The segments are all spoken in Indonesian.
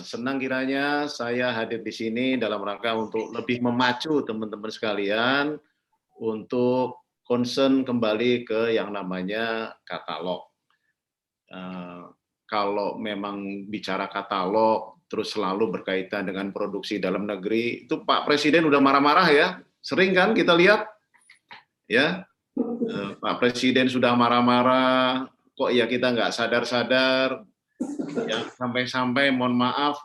Senang kiranya saya hadir di sini dalam rangka untuk lebih memacu teman-teman sekalian untuk concern kembali ke yang namanya katalog. Kalau memang bicara katalog, terus selalu berkaitan dengan produksi dalam negeri, itu Pak Presiden udah marah-marah ya, sering kan kita lihat, ya Pak Presiden sudah marah-marah, kok ya kita nggak sadar-sadar, ya sampai-sampai mohon maaf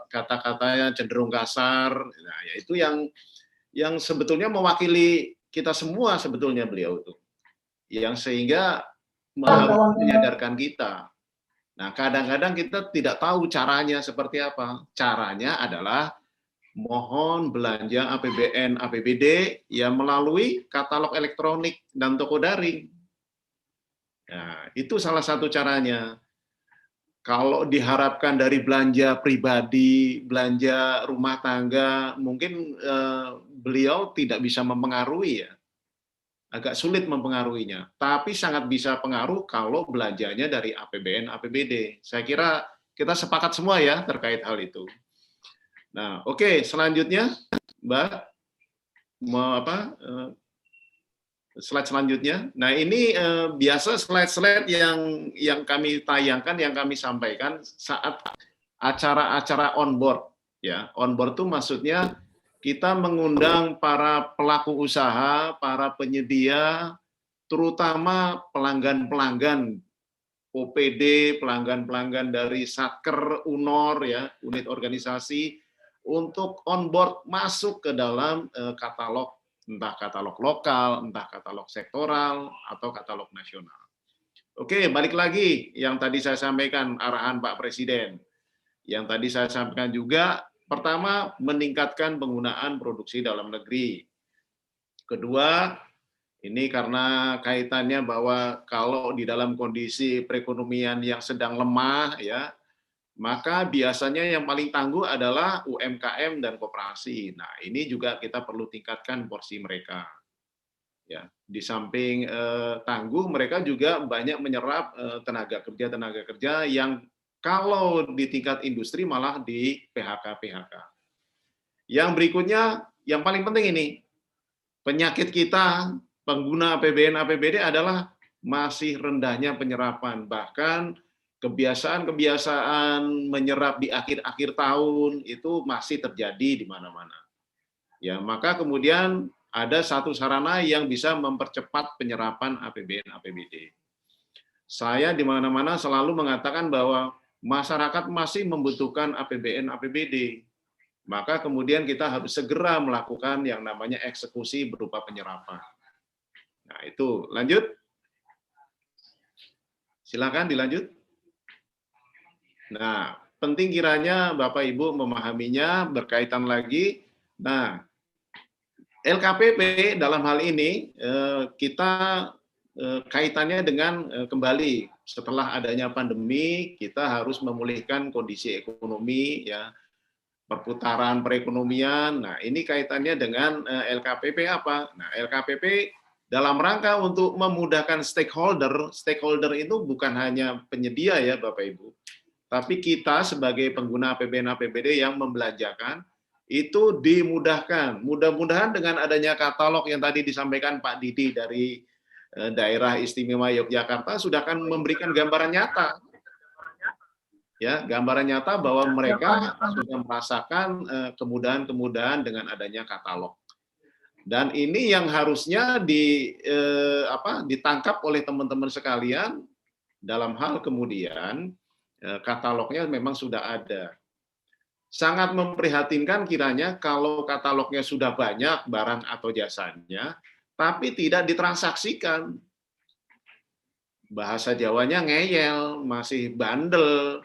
kata-katanya cenderung kasar. Nah, ya itu yang sebetulnya mewakili kita semua sebetulnya beliau itu. Yang sehingga harus menyadarkan kita. Nah, kadang-kadang kita tidak tahu caranya seperti apa. Caranya adalah mohon belanja APBN, APBD yang melalui katalog elektronik dan toko daring. Nah, itu salah satu caranya. Kalau diharapkan dari belanja pribadi, belanja rumah tangga, mungkin beliau tidak bisa mempengaruhi ya, agak sulit mempengaruhinya. Tapi sangat bisa pengaruh kalau belanjanya dari APBN, APBD. Saya kira kita sepakat semua ya terkait hal itu. Nah, oke, selanjutnya, Mbak, mau apa? Slide selanjutnya. Nah, ini biasa slide-slide yang kami tayangkan, yang kami sampaikan saat acara-acara on-board. Ya, on-board itu maksudnya kita mengundang para pelaku usaha, para penyedia, terutama pelanggan-pelanggan OPD, pelanggan-pelanggan dari Satker, UNOR, ya, unit organisasi, untuk on-board masuk ke dalam katalog, entah katalog lokal, entah katalog sektoral, atau katalog nasional. Oke, balik lagi yang tadi saya sampaikan arahan Pak Presiden. Yang tadi saya sampaikan juga, pertama, meningkatkan penggunaan produksi dalam negeri. Kedua, ini karena kaitannya bahwa kalau di dalam kondisi perekonomian yang sedang lemah, ya, maka biasanya yang paling tangguh adalah UMKM dan koperasi. Nah, ini juga kita perlu tingkatkan porsi mereka. Ya, di samping tangguh, mereka juga banyak menyerap tenaga kerja yang kalau di tingkat industri malah di PHK. Yang berikutnya, yang paling penting ini, penyakit kita pengguna APBN APBD adalah masih rendahnya penyerapan, bahkan kebiasaan-kebiasaan menyerap di akhir-akhir tahun itu masih terjadi di mana-mana. Ya, maka kemudian ada satu sarana yang bisa mempercepat penyerapan APBN APBD. Saya di mana-mana selalu mengatakan bahwa masyarakat masih membutuhkan APBN APBD. Maka kemudian kita harus segera melakukan yang namanya eksekusi berupa penyerapan. Nah, itu lanjut. Silakan dilanjut. Nah, penting kiranya Bapak Ibu memahaminya berkaitan lagi. Nah, LKPP dalam hal ini kita kaitannya dengan kembali setelah adanya pandemi, kita harus memulihkan kondisi ekonomi, ya, perputaran perekonomian. Nah, ini kaitannya dengan LKPP apa? Nah, LKPP dalam rangka untuk memudahkan stakeholder. Stakeholder itu bukan hanya penyedia ya Bapak Ibu, tapi kita sebagai pengguna APBN APBD yang membelanjakan itu dimudahkan. Mudah-mudahan dengan adanya katalog yang tadi disampaikan Pak Didi dari daerah istimewa Yogyakarta sudah akan memberikan gambaran nyata, ya, gambaran nyata bahwa mereka sudah merasakan kemudahan-kemudahan dengan adanya katalog. Dan ini yang harusnya ditangkap oleh teman-teman sekalian dalam hal kemudian katalognya memang sudah ada. Sangat memprihatinkan kiranya kalau katalognya sudah banyak barang atau jasanya, tapi tidak ditransaksikan. Bahasa Jawanya ngeyel, masih bandel,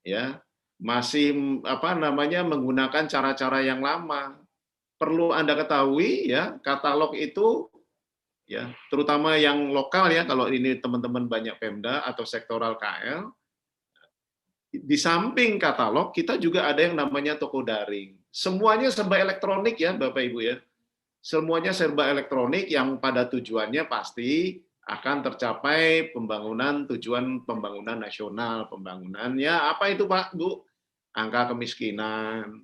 ya, masih menggunakan cara-cara yang lama. Perlu Anda ketahui ya, katalog itu ya, terutama yang lokal ya, kalau ini teman-teman banyak Pemda atau sektoral KL, di samping katalog kita juga ada yang namanya toko daring. Semuanya serba elektronik ya Bapak Ibu ya. Semuanya serba elektronik yang pada tujuannya pasti akan tercapai tujuan pembangunan nasional, pembangunannya apa itu Pak Bu? angka kemiskinan,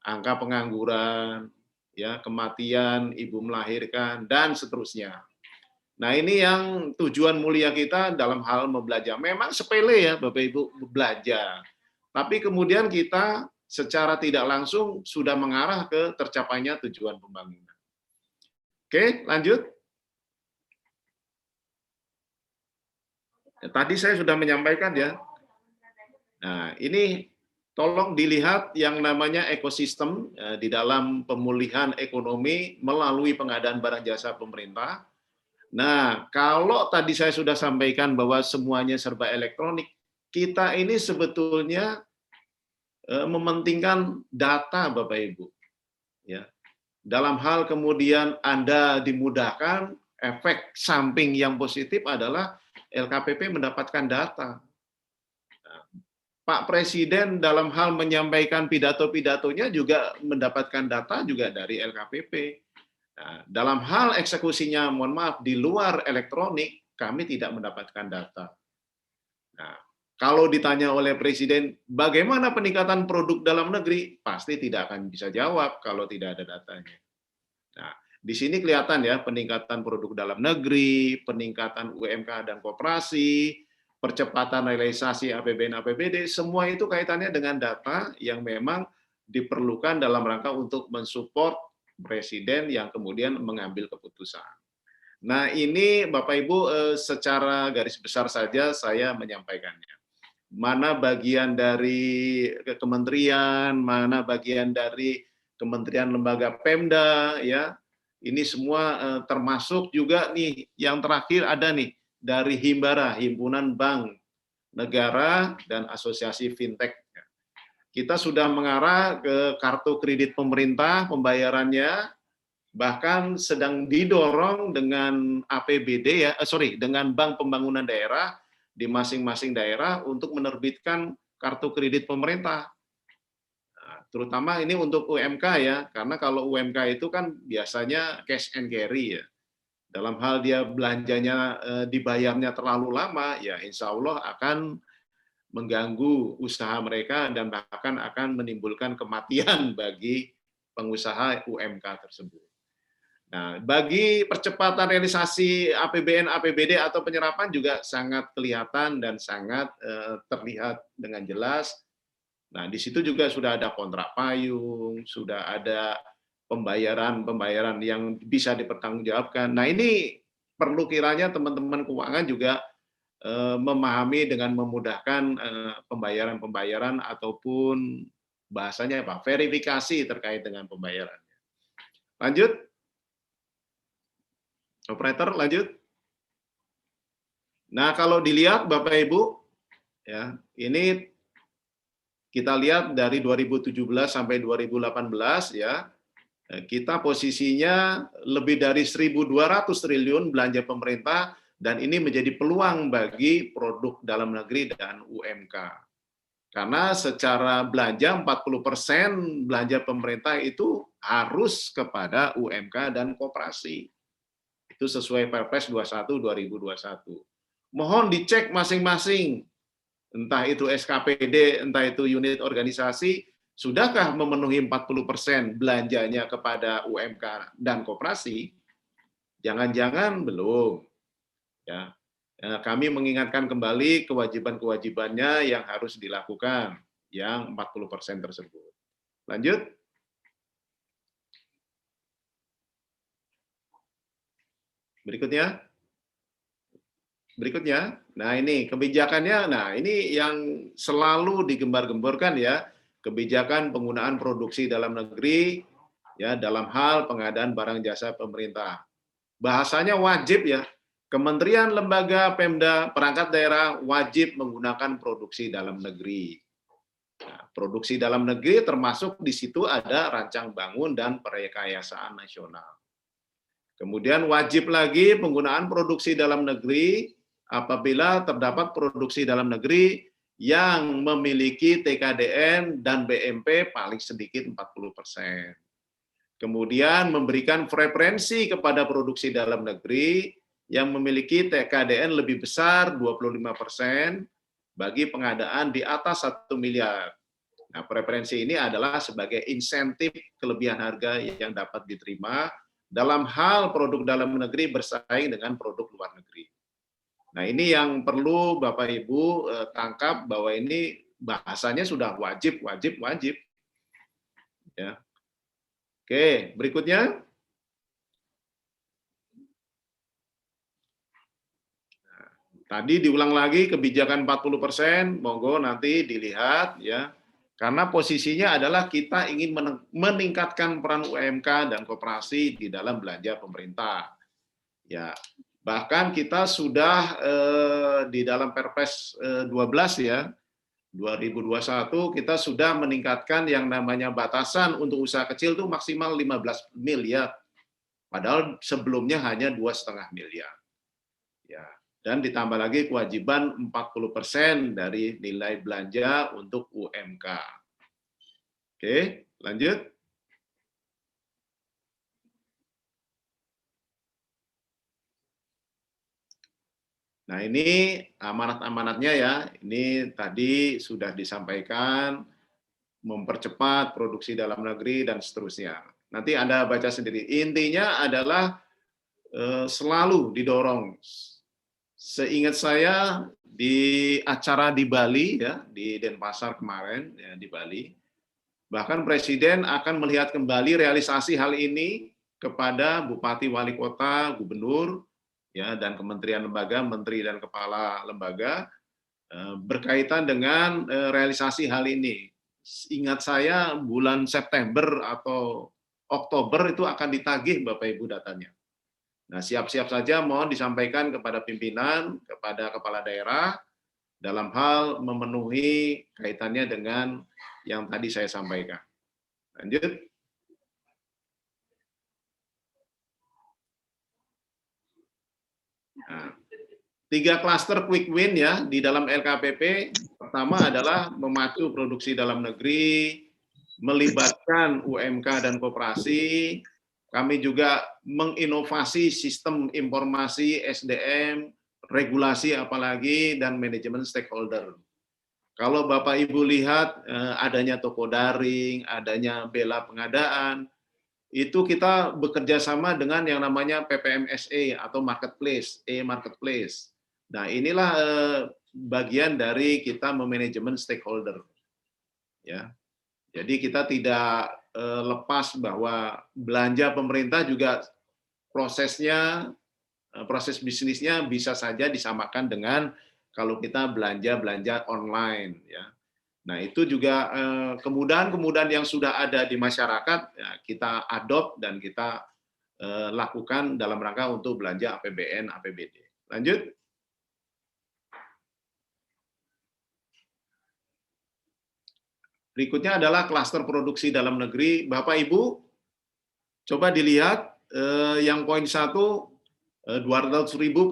angka pengangguran, ya, kematian, ibu melahirkan, dan seterusnya. Nah, ini yang tujuan mulia kita dalam hal membelajar. Memang sepele ya Bapak Ibu belajar. Tapi kemudian kita secara tidak langsung sudah mengarah ke tercapainya tujuan pembangunan. Oke, lanjut. Tadi saya sudah menyampaikan ya. Nah, ini tolong dilihat yang namanya ekosistem di dalam pemulihan ekonomi melalui pengadaan barang jasa pemerintah. Nah, kalau tadi saya sudah sampaikan bahwa semuanya serba elektronik, kita ini sebetulnya mementingkan data Bapak Ibu. Ya. Dalam hal kemudian Anda dimudahkan, efek samping yang positif adalah LKPP mendapatkan data. Pak Presiden dalam hal menyampaikan pidato-pidatonya juga mendapatkan data juga dari LKPP. Nah, dalam hal eksekusinya, mohon maaf, di luar elektronik, kami tidak mendapatkan data. Nah, kalau ditanya oleh Presiden, bagaimana peningkatan produk dalam negeri? Pasti tidak akan bisa jawab kalau tidak ada datanya. Nah, di sini kelihatan ya peningkatan produk dalam negeri, peningkatan UMK dan koperasi, percepatan realisasi APBN APBD, semua itu kaitannya dengan data yang memang diperlukan dalam rangka untuk mensupport Presiden yang kemudian mengambil keputusan. Nah, ini Bapak Ibu secara garis besar saja saya menyampaikannya. Mana bagian dari kementerian, mana bagian dari kementerian lembaga Pemda, ya. Ini semua termasuk juga nih yang terakhir ada nih dari Himbara, Himpunan Bank Negara dan Asosiasi Fintech. Kita sudah mengarah ke kartu kredit pemerintah pembayarannya, bahkan sedang didorong dengan APBD ya, dengan Bank Pembangunan Daerah di masing-masing daerah untuk menerbitkan kartu kredit pemerintah. Nah, terutama ini untuk UMK ya, karena kalau UMK itu kan biasanya cash and carry ya. Dalam hal dia belanjanya dibayarnya terlalu lama, ya insya Allah akan mengganggu usaha mereka dan bahkan akan menimbulkan kematian bagi pengusaha UMK tersebut. Nah, bagi percepatan realisasi APBN, APBD atau penyerapan juga sangat kelihatan dan sangat terlihat dengan jelas. Nah, di situ juga sudah ada kontrak payung, sudah ada pembayaran yang bisa dipertanggungjawabkan. Nah, ini perlu kiranya teman-teman keuangan juga memahami dengan memudahkan pembayaran-pembayaran ataupun bahasanya apa? Verifikasi terkait dengan pembayaran. Lanjut. Operator, lanjut. Nah, kalau dilihat Bapak Ibu, ya, ini kita lihat dari 2017 sampai 2018 ya, kita posisinya lebih dari 1.200 triliun belanja pemerintah dan ini menjadi peluang bagi produk dalam negeri dan UMK. Karena secara belanja 40% belanja pemerintah itu harus kepada UMK dan koperasi. Itu sesuai Perpres 21 2021. Mohon dicek masing-masing, entah itu SKPD, entah itu unit organisasi, sudahkah memenuhi 40% belanjanya kepada UMK dan koperasi? Jangan-jangan belum. Ya. Kami mengingatkan kembali kewajiban-kewajibannya yang harus dilakukan, yang 40% tersebut. Lanjut. Berikutnya, nah ini kebijakannya, nah ini yang selalu digembar-gemborkan ya, kebijakan penggunaan produksi dalam negeri, ya dalam hal pengadaan barang jasa pemerintah. Bahasanya wajib ya, kementerian, lembaga, Pemda, perangkat daerah wajib menggunakan produksi dalam negeri. Nah, produksi dalam negeri termasuk di situ ada rancang bangun dan perekayasaan nasional. Kemudian wajib lagi penggunaan produksi dalam negeri apabila terdapat produksi dalam negeri yang memiliki TKDN dan BMP paling sedikit 40%. Kemudian memberikan preferensi kepada produksi dalam negeri yang memiliki TKDN lebih besar 25% bagi pengadaan di atas 1 miliar. Nah, preferensi ini adalah sebagai insentif kelebihan harga yang dapat diterima dalam hal produk dalam negeri bersaing dengan produk luar negeri. Nah, ini yang perlu Bapak Ibu tangkap bahwa ini bahasanya sudah wajib, wajib, wajib. Ya. Oke, berikutnya. Tadi diulang lagi kebijakan 40%, monggo nanti dilihat ya. Karena posisinya adalah kita ingin meningkatkan peran UMK dan koperasi di dalam belanja pemerintah. Ya, bahkan kita sudah di dalam Perpres 12 ya, 2021 kita sudah meningkatkan yang namanya batasan untuk usaha kecil itu maksimal 15 miliar. Padahal sebelumnya hanya 2,5 miliar. Ya. Dan ditambah lagi kewajiban 40% dari nilai belanja untuk UMK. Oke, lanjut. Nah, ini amanat-amanatnya ya. Ini tadi sudah disampaikan, mempercepat produksi dalam negeri dan seterusnya. Nanti Anda baca sendiri. Intinya adalah selalu didorong. Seingat saya di acara di Bali ya, di Denpasar kemarin ya, di Bali, bahkan Presiden akan melihat kembali realisasi hal ini kepada bupati, wali kota, gubernur, ya, dan kementerian lembaga, menteri dan kepala lembaga berkaitan dengan realisasi hal ini. Ingat saya bulan September atau Oktober itu akan ditagih Bapak Ibu datanya. Nah, siap-siap saja mohon disampaikan kepada pimpinan, kepada kepala daerah, dalam hal memenuhi kaitannya dengan yang tadi saya sampaikan. Lanjut. Nah, 3 klaster quick win ya di dalam LKPP. Pertama adalah memacu produksi dalam negeri, melibatkan UMK dan koperasi. Kami juga menginovasi sistem informasi SDM, regulasi apalagi, dan manajemen stakeholder. Kalau Bapak Ibu lihat adanya toko daring, adanya bela pengadaan, itu kita bekerja sama dengan yang namanya PPMSE atau marketplace, e-marketplace. Nah, inilah bagian dari kita memanajemen stakeholder. Ya. Jadi kita tidak lepas bahwa belanja pemerintah juga prosesnya, proses bisnisnya bisa saja disamakan dengan kalau kita belanja online. Ya. Nah, itu juga kemudahan-kemudahan yang sudah ada di masyarakat, ya, kita adopt dan kita lakukan dalam rangka untuk belanja APBN, APBD. Lanjut. Berikutnya adalah klaster produksi dalam negeri. Bapak Ibu, coba dilihat yang poin 1, 200.000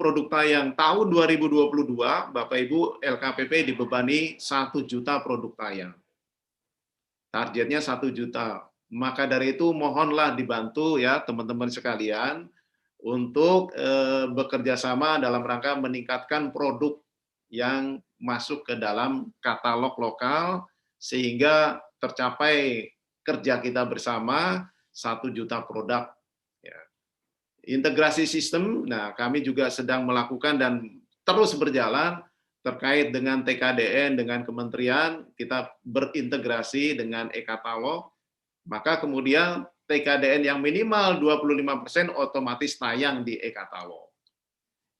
produk tayang. Tahun 2022, Bapak Ibu, LKPP dibebani 1 juta produk tayang. Targetnya 1 juta. Maka dari itu mohonlah dibantu ya teman-teman sekalian untuk bekerja sama dalam rangka meningkatkan produk yang masuk ke dalam katalog lokal sehingga tercapai kerja kita bersama 1 juta produk. Ya. Integrasi sistem, nah kami juga sedang melakukan dan terus berjalan terkait dengan TKDN, dengan kementerian, kita berintegrasi dengan e-katalog, maka kemudian TKDN yang minimal 25% otomatis tayang di e-katalog.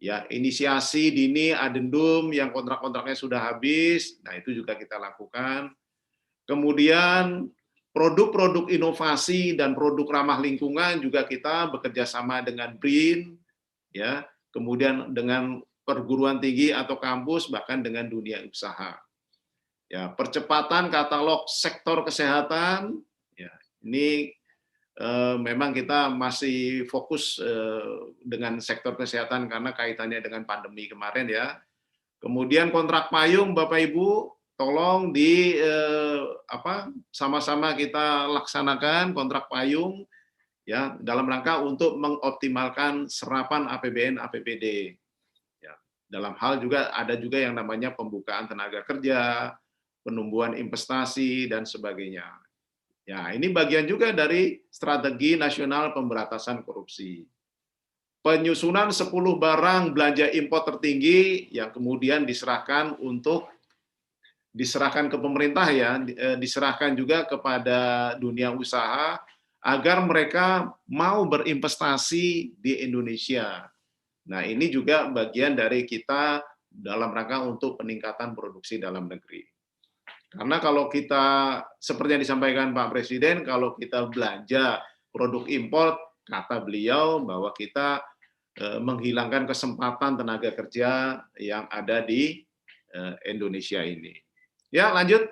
Ya, inisiasi dini adendum yang kontrak-kontraknya sudah habis, nah itu juga kita lakukan. Kemudian produk-produk inovasi dan produk ramah lingkungan juga kita bekerja sama dengan BRIN, ya, kemudian dengan perguruan tinggi atau kampus, bahkan dengan dunia usaha. Ya, percepatan katalog sektor kesehatan, ya, ini memang kita masih fokus dengan sektor kesehatan karena kaitannya dengan pandemi kemarin ya. Kemudian kontrak payung Bapak Ibu, tolong sama-sama kita laksanakan kontrak payung ya dalam rangka untuk mengoptimalkan serapan APBN APBD. Ya, dalam hal juga ada juga yang namanya pembukaan tenaga kerja, penumbuhan investasi, dan sebagainya. Ya, ini bagian juga dari strategi nasional pemberantasan korupsi. Penyusunan 10 barang belanja impor tertinggi yang kemudian diserahkan ke pemerintah ya, diserahkan juga kepada dunia usaha agar mereka mau berinvestasi di Indonesia. Nah, ini juga bagian dari kita dalam rangka untuk peningkatan produksi dalam negeri. Karena kalau kita, seperti yang disampaikan Pak Presiden, kalau kita belanja produk impor, kata beliau bahwa kita menghilangkan kesempatan tenaga kerja yang ada di Indonesia ini. Ya, lanjut.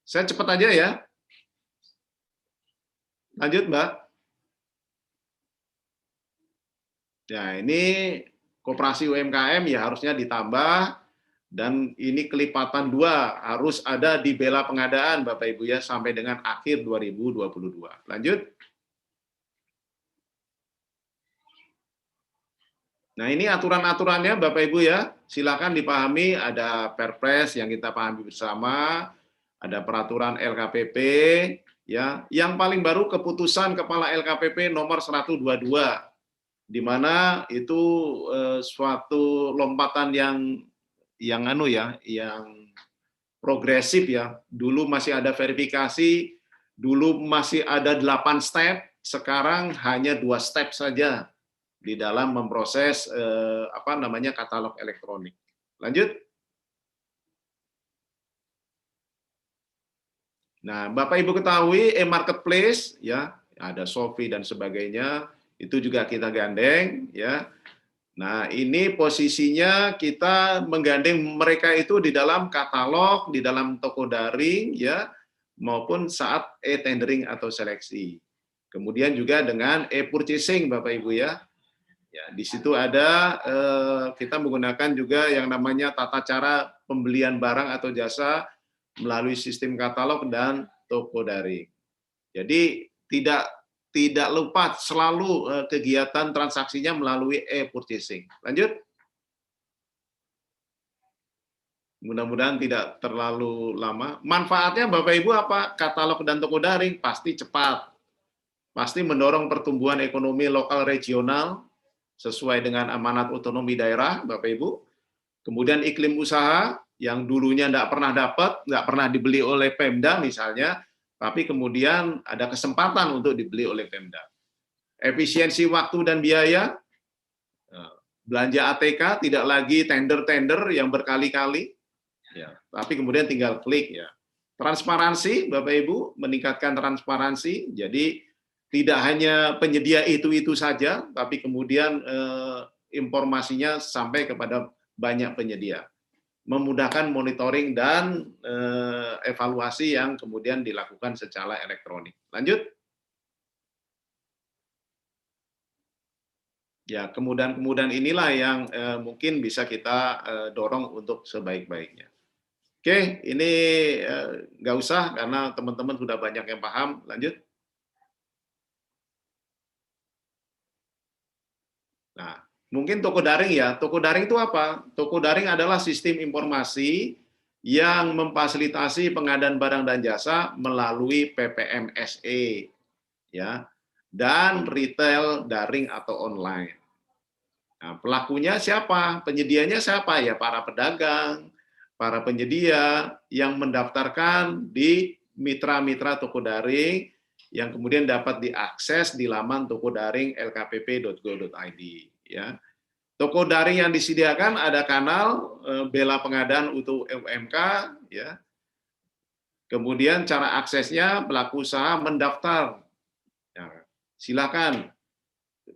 Saya cepat aja ya. Lanjut, Mbak. Ya, ini koperasi UMKM ya harusnya ditambah, dan ini kelipatan 2 harus ada di bela pengadaan Bapak Ibu ya sampai dengan akhir 2022. Lanjut. Nah, ini aturan-aturannya Bapak Ibu ya, silakan dipahami, ada Perpres yang kita pahami bersama, ada peraturan LKPP ya. Yang paling baru keputusan Kepala LKPP nomor 122, di mana itu suatu lompatan yang progresif ya. Dulu masih ada verifikasi, dulu masih ada 8 step, sekarang hanya 2 step saja di dalam memproses katalog elektronik. Lanjut. Nah, Bapak Ibu ketahui e-marketplace ya, ada Shopee dan sebagainya, itu juga kita gandeng ya. Nah, ini posisinya kita menggandeng mereka itu di dalam katalog, di dalam toko daring, ya, maupun saat e-tendering atau seleksi. Kemudian juga dengan e-purchasing, Bapak Ibu ya. Ya, di situ ada kita menggunakan juga yang namanya tata cara pembelian barang atau jasa melalui sistem katalog dan toko daring. Jadi tidak lupa selalu kegiatan transaksinya melalui e-purchasing. Lanjut. Mudah-mudahan tidak terlalu lama. Manfaatnya Bapak Ibu apa? Katalog dan toko daring pasti cepat. Pasti mendorong pertumbuhan ekonomi lokal regional sesuai dengan amanat otonomi daerah, Bapak Ibu. Kemudian iklim usaha yang dulunya nggak pernah dibeli oleh Pemda misalnya, tapi kemudian ada kesempatan untuk dibeli oleh Pemda. Efisiensi waktu dan biaya, belanja ATK tidak lagi tender-tender yang berkali-kali, ya, tapi kemudian tinggal klik ya. Transparansi, Bapak Ibu, meningkatkan transparansi, jadi tidak hanya penyedia itu saja, tapi kemudian informasinya sampai kepada banyak penyedia. Memudahkan monitoring dan evaluasi yang kemudian dilakukan secara elektronik. Lanjut. Ya, kemudahan-kemudahan inilah yang mungkin bisa kita dorong untuk sebaik-baiknya. Oke, ini nggak usah karena teman-teman sudah banyak yang paham. Lanjut. Nah, mungkin toko daring ya. Toko daring itu apa? Toko daring adalah sistem informasi yang memfasilitasi pengadaan barang dan jasa melalui PPMSE ya, dan retail daring atau online. Nah, pelakunya siapa? Penyedianya siapa? Ya para pedagang, para penyedia yang mendaftarkan di mitra-mitra toko daring yang kemudian dapat diakses di laman toko daring lkpp.go.id ya. Toko daring yang disediakan ada kanal bela pengadaan untuk UMK ya. Kemudian cara aksesnya pelaku usaha mendaftar. Ya, silakan.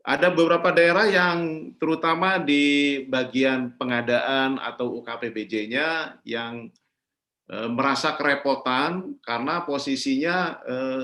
Ada beberapa daerah yang terutama di bagian pengadaan atau UKPBJ-nya yang merasa kerepotan karena posisinya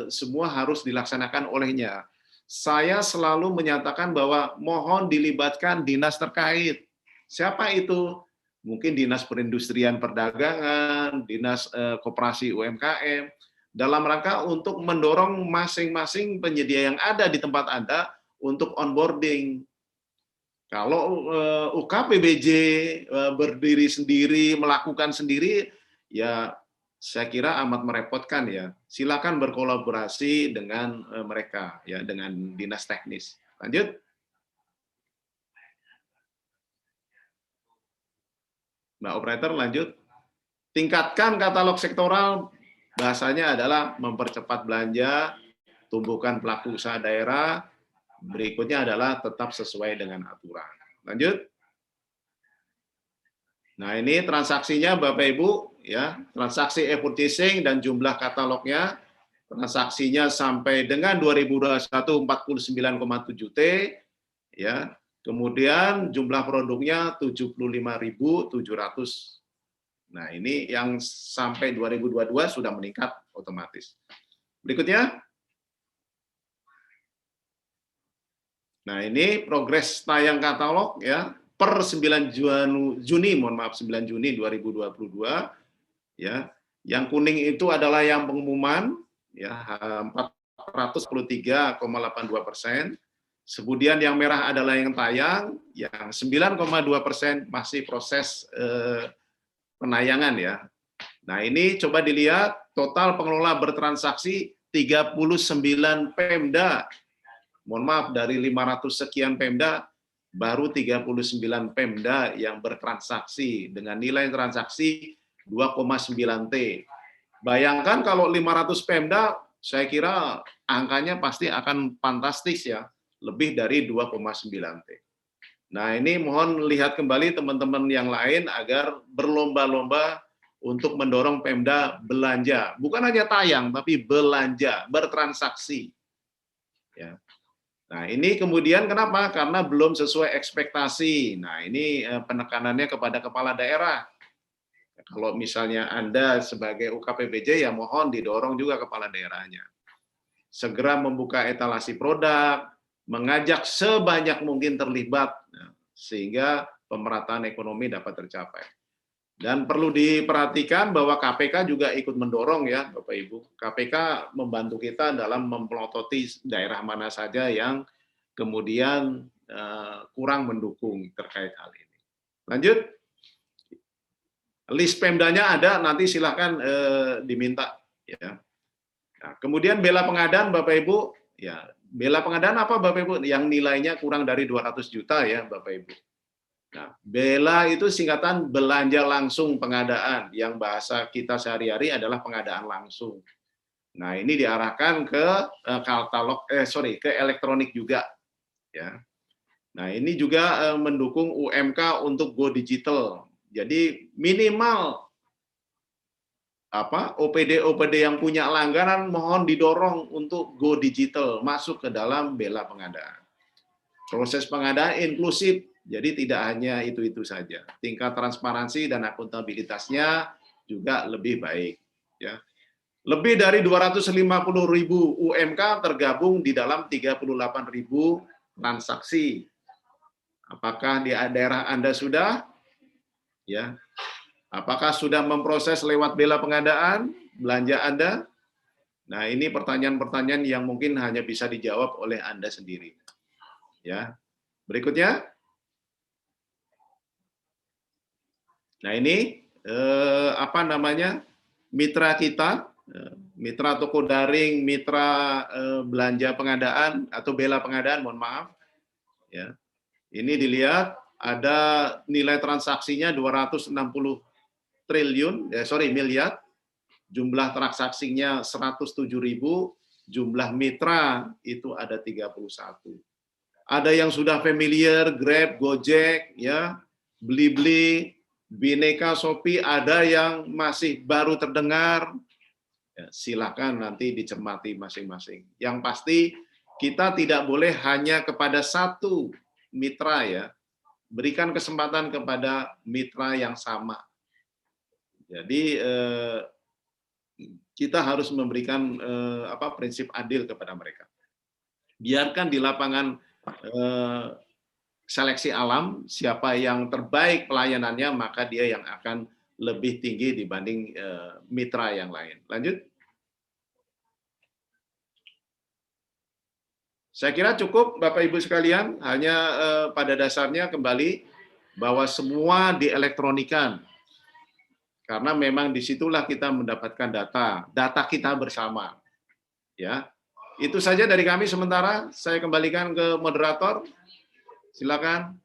semua harus dilaksanakan olehnya. Saya selalu menyatakan bahwa mohon dilibatkan dinas terkait. Siapa itu? Mungkin dinas perindustrian perdagangan, dinas koperasi UMKM, dalam rangka untuk mendorong masing-masing penyedia yang ada di tempat Anda untuk onboarding. Kalau UKPBJ berdiri sendiri, melakukan sendiri, ya saya kira amat merepotkan ya. Silakan berkolaborasi dengan mereka ya, dengan dinas teknis. Lanjut. Mbak Operator, lanjut. Tingkatkan katalog sektoral, bahasanya adalah mempercepat belanja, tumbuhkan pelaku usaha daerah, berikutnya adalah tetap sesuai dengan aturan. Lanjut. Nah, ini transaksinya Bapak Ibu ya, transaksi e-purchasing dan jumlah katalognya, transaksinya sampai dengan 2021 49,7 T ya. Kemudian jumlah produknya 75.700. Nah, ini yang sampai 2022 sudah meningkat otomatis. Berikutnya. Nah, ini progres tayang katalog ya per 9 Juni, mohon maaf 9 Juni 2022 ya. Yang kuning itu adalah yang pengumuman ya 413,82%. Kemudian yang merah adalah yang tayang, yang 9,2% masih proses penayangan ya. Nah, ini coba dilihat total pengelola bertransaksi 39 Pemda. Mohon maaf, dari 500 sekian Pemda, baru 39 Pemda yang bertransaksi dengan nilai transaksi 2,9 T. Bayangkan kalau 500 Pemda, saya kira angkanya pasti akan fantastis ya, lebih dari 2,9 T. Nah, ini mohon lihat kembali teman-teman yang lain agar berlomba-lomba untuk mendorong Pemda belanja. Bukan hanya tayang, tapi belanja, bertransaksi. Ya. Nah, ini kemudian kenapa? Karena belum sesuai ekspektasi. Nah, ini penekanannya kepada kepala daerah. Kalau misalnya Anda sebagai UKPBJ, ya mohon didorong juga kepala daerahnya. Segera membuka etalasi produk, mengajak sebanyak mungkin terlibat, sehingga pemerataan ekonomi dapat tercapai. Dan perlu diperhatikan bahwa KPK juga ikut mendorong ya, Bapak Ibu. KPK membantu kita dalam mempelototi daerah mana saja yang kemudian kurang mendukung terkait hal ini. Lanjut. List Pemdanya ada, nanti silahkan diminta. Ya. Nah, kemudian bela pengadaan, Bapak Ibu. Ya, bela pengadaan apa, Bapak Ibu? Yang nilainya kurang dari 200 juta ya, Bapak Ibu. Nah, BELA itu singkatan belanja langsung pengadaan, yang bahasa kita sehari-hari adalah pengadaan langsung. Nah, ini diarahkan ke katalog, ke elektronik juga, ya. Nah, ini juga mendukung UMK untuk go digital. Jadi minimal OPD yang punya langganan mohon didorong untuk go digital, masuk ke dalam BELA pengadaan. Proses pengadaan inklusif. Jadi tidak hanya itu-itu saja. Tingkat transparansi dan akuntabilitasnya juga lebih baik. Ya. Lebih dari 250.000 UMK tergabung di dalam 38.000 transaksi. Apakah di daerah Anda sudah? Ya. Apakah sudah memproses lewat bela pengadaan belanja Anda? Nah, ini pertanyaan-pertanyaan yang mungkin hanya bisa dijawab oleh Anda sendiri. Ya. Berikutnya. Nah, ini mitra kita, mitra toko daring, mitra belanja pengadaan atau bela pengadaan, mohon maaf. Ya. Ini dilihat ada nilai transaksinya 260 miliar, jumlah transaksinya 107.000, jumlah mitra itu ada 31. Ada yang sudah familiar, Grab, Gojek, ya, Blibli, Bineka, Shopee, ada yang masih baru terdengar, ya, silakan nanti dicermati masing-masing. Yang pasti kita tidak boleh hanya kepada satu mitra ya, berikan kesempatan kepada mitra yang sama. Jadi kita harus memberikan prinsip adil kepada mereka. Biarkan di lapangan seleksi alam, siapa yang terbaik pelayanannya, maka dia yang akan lebih tinggi dibanding mitra yang lain. Lanjut. Saya kira cukup, Bapak Ibu sekalian, hanya pada dasarnya kembali bahwa semua dielektronikan. Karena memang disitulah kita mendapatkan data kita bersama. Ya, itu saja dari kami sementara. Saya kembalikan ke moderator. Silakan.